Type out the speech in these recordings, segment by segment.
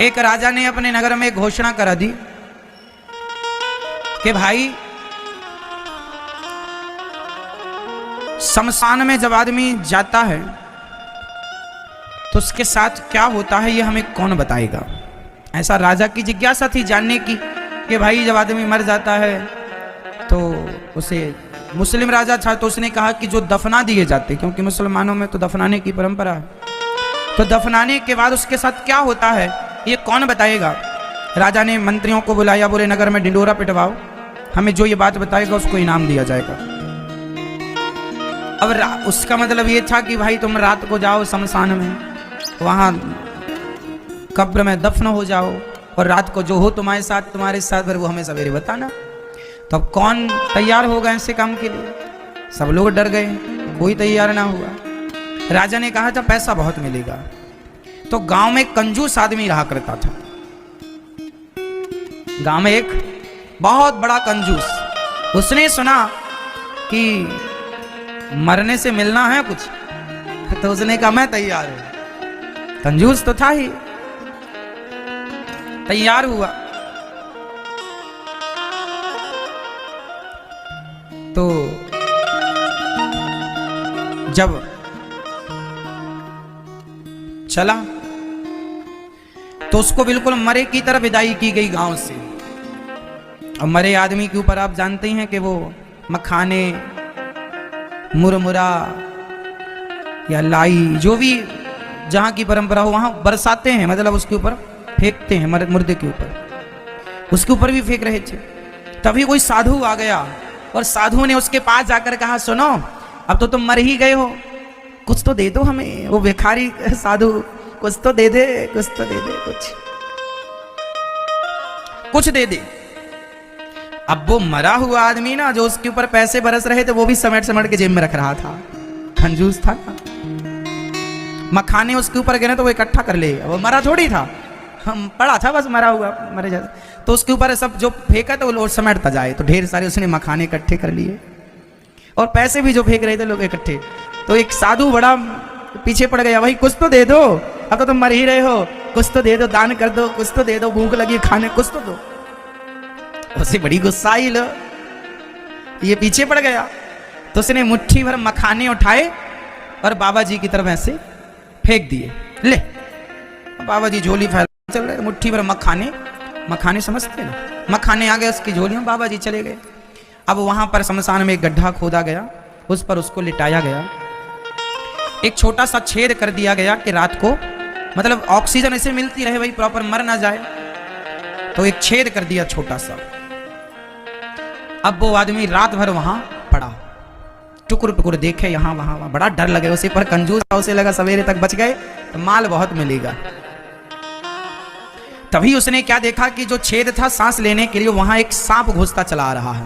एक राजा ने अपने नगर में घोषणा करा दी कि भाई शमशान में जब आदमी जाता है तो उसके साथ क्या होता है ये हमें कौन बताएगा। ऐसा राजा की जिज्ञासा थी जानने की कि भाई जब आदमी मर जाता है तो उसे, मुस्लिम राजा था तो उसने कहा कि जो दफना दिए जाते, क्योंकि मुसलमानों में तो दफनाने की परंपरा है, तो दफनाने के बाद उसके साथ क्या होता है ये कौन बताएगा। राजा ने मंत्रियों को बुलाया, बोले नगर में ढिंडोरा पिटवाओ, हमें जो ये बात बताएगा उसको इनाम दिया जाएगा। अब उसका मतलब ये था कि भाई तुम रात को जाओ शमशान में, वहां कब्र में दफन हो जाओ और रात को जो हो तुम्हारे साथ फिर वो हमें सवेरे बताना। तो अब कौन तैयार होगा ऐसे काम के लिए। सब लोग डर गए, कोई तैयार ना हुआ। राजा ने कहा था पैसा बहुत मिलेगा। तो गांव में एक कंजूस आदमी रहा करता था। गांव में एक बहुत बड़ा कंजूस, उसने सुना कि मरने से मिलना है कुछ, तो उसने कहा मैं तैयार हूं। कंजूस तो था ही, तैयार हुआ। तो जब चला तो उसको बिल्कुल मरे की तरह विदाई की गई गांव से। और मरे आदमी के ऊपर आप जानते हैं कि वो मखाने, मुरमुरा या लाई, जो भी जहां की परंपरा हो वहां बरसाते हैं, मतलब उसके ऊपर फेंकते हैं, मुर्दे के ऊपर, उसके ऊपर भी फेंक रहे थे। तभी कोई साधु आ गया और साधु ने उसके पास जाकर कहा सुनो, अब तो तुम मर ही गए हो, कुछ तो दे दो हमें। वो भिखारी साधु, कुछ तो दे दे, कुछ तो दे दे, कुछ दे दे। अब वो मरा हुआ आदमी ना, जो उसके ऊपर पैसे बरस रहे थे, वो भी समेट समेट के जेब में रख रहा था, कंजूस था ना। मखाने उसके ऊपर गिरे तो वो इकट्ठा कर ले, वो मरा थोड़ी था, हम पड़ा था बस मरा हुआ, मरे जैसा। तो उसके ऊपर सब जो फेंका तो वो समेटता जाए, तो ढेर सारे उसने मखाने इकट्ठे कर लिए और पैसे भी जो फेंक रहे थे लोग इकट्ठे। तो एक साधु बड़ा पीछे पड़ गया, भाई कुछ तो दे दो, अब तो तुम मर ही रहे हो, कुछ तो दे दो, दान कर दो, कुछ तो दे दो, भूख लगी खाने, कुछ तो दो। उसे बड़ी गुस्सा आई, लो ये पीछे पड़ गया। तो उसने मुट्ठी भर मखाने उठाए और बाबा जी की तरफ ऐसे फेंक दिए। ले बाबा जी झोली फैला चल रहे, मुट्ठी भर मखाने, मखाने समझते ना, मखाने आ गए उसकी झोली में, बाबा जी चले गए। अब वहां पर शमशान में एक गड्ढा खोदा गया, उस पर उसको लिटाया गया, एक छोटा सा छेद कर दिया गया कि रात को मतलब ऑक्सीजन ऐसे मिलती रहे, भाई प्रॉपर मर ना जाए। तो एक छेद कर दिया छोटा सा। अब वो आदमी रात भर वहां पड़ा, टुकुर टुकुर देखे यहाँ वहां, बड़ा डर लगे उसे, पर कंजूस था, उसे लगा सवेरे तक बच गए तो माल बहुत मिलेगा। तभी उसने क्या देखा कि जो छेद था सांस लेने के लिए, वहां एक सांप घुसता चला आ रहा है।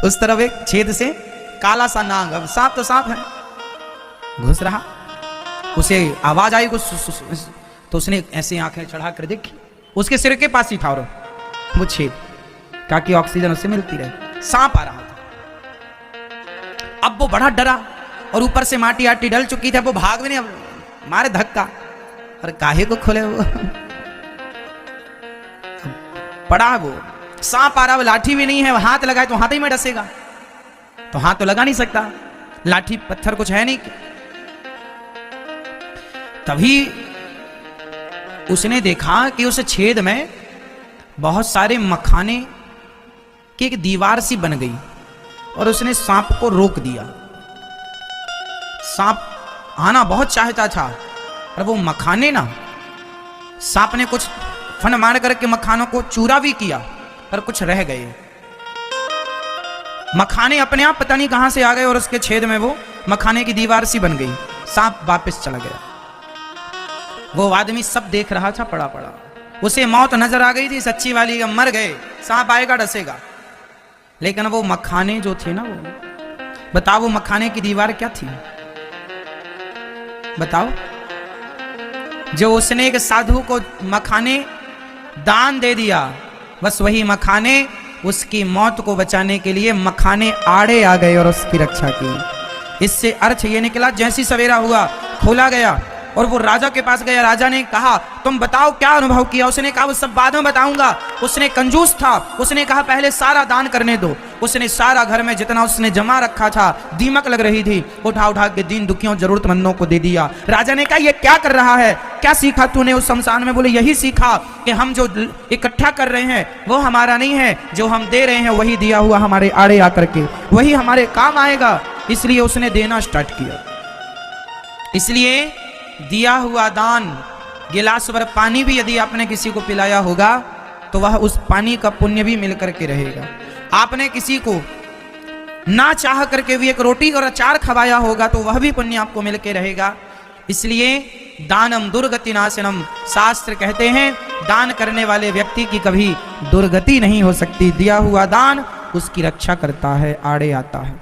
उस तरफ एक छेद से काला सा नाग, अब सांप तो सांप है, घुस रहा। उसे आवाज आई कुछ, तो उसने ऐसे आंखें चढ़ाकर देखी, उसके सिर के पास ही था और वो छेद, ताकि ऑक्सीजन उससे मिलती रहे। सांप आ रहा था। अब वो बड़ा डरा और ऊपर से माटी आटी डल चुकी थी, वो भाग भी नहीं, अब मारे धक्का, और काहे को खोले वो पड़ा। वो सांप आ रहा, वो लाठी भी नहीं है, हाथ लगाए तो हाथ ही में डसेगा, तो हाथ तो लगा नहीं सकता, लाठी पत्थर कुछ है नहीं। तभी उसने देखा कि उस छेद में बहुत सारे मखाने की एक दीवार सी बन गई और उसने सांप को रोक दिया। सांप आना बहुत चाहता था, और वो मखाने ना, सांप ने कुछ फन मार करके मखानों को चूरा भी किया, पर कुछ रह गए। मखाने अपने आप पता नहीं कहां से आ गए और उसके छेद में वो मखाने की दीवार सी बन गई। सांप वापस चला गया। वो आदमी सब देख रहा था, पड़ा पड़ा, उसे मौत नजर आ गई थी सच्ची वाली, मर गए, सांप आएगा डसेगा। लेकिन वो मखाने जो थे ना, वो बताओ, वो मखाने की दीवार क्या थी बताओ। जो उसने एक साधु को मखाने दान दे दिया, बस वही मखाने उसकी मौत को बचाने के लिए मखाने आड़े आ गए और उसकी रक्षा की। इससे अर्थ ये निकला, जैसी सवेरा हुआ खोला गया और वो राजा के पास गया। राजा ने कहा तुम बताओ क्या अनुभव किया। उसने कहा वो सब बाद में बताऊंगा। उसने कंजूस था, उसने कहा पहले सारा दान करने दो। उसने सारा घर में जितना उसने जमा रखा था, दीमक लग रही थी, उठा उठा के दीन दुखियों जरूरतमंदों को दे दिया। राजा ने कहा ये क्या कर रहा है, क्या सीखा तूने उस शमशान में? बोले यही सीखा कि हम जो इकट्ठा कर रहे हैं वो हमारा नहीं है, जो हम दे रहे हैं वही दिया हुआ हमारे आड़े आकर के वही हमारे काम आएगा। इसलिए उसने देना स्टार्ट किया। इसलिए दिया हुआ दान, गिलास भर पानी भी यदि आपने किसी को पिलाया होगा तो वह उस पानी का पुण्य भी मिल करके रहेगा। आपने किसी को ना चाह करके भी एक रोटी और अचार खवाया होगा तो वह भी पुण्य आपको मिल के रहेगा। इसलिए दानम दुर्गति नाशनम, शास्त्र कहते हैं दान करने वाले व्यक्ति की कभी दुर्गति नहीं हो सकती। दिया हुआ दान उसकी रक्षा करता है, आड़े आता है।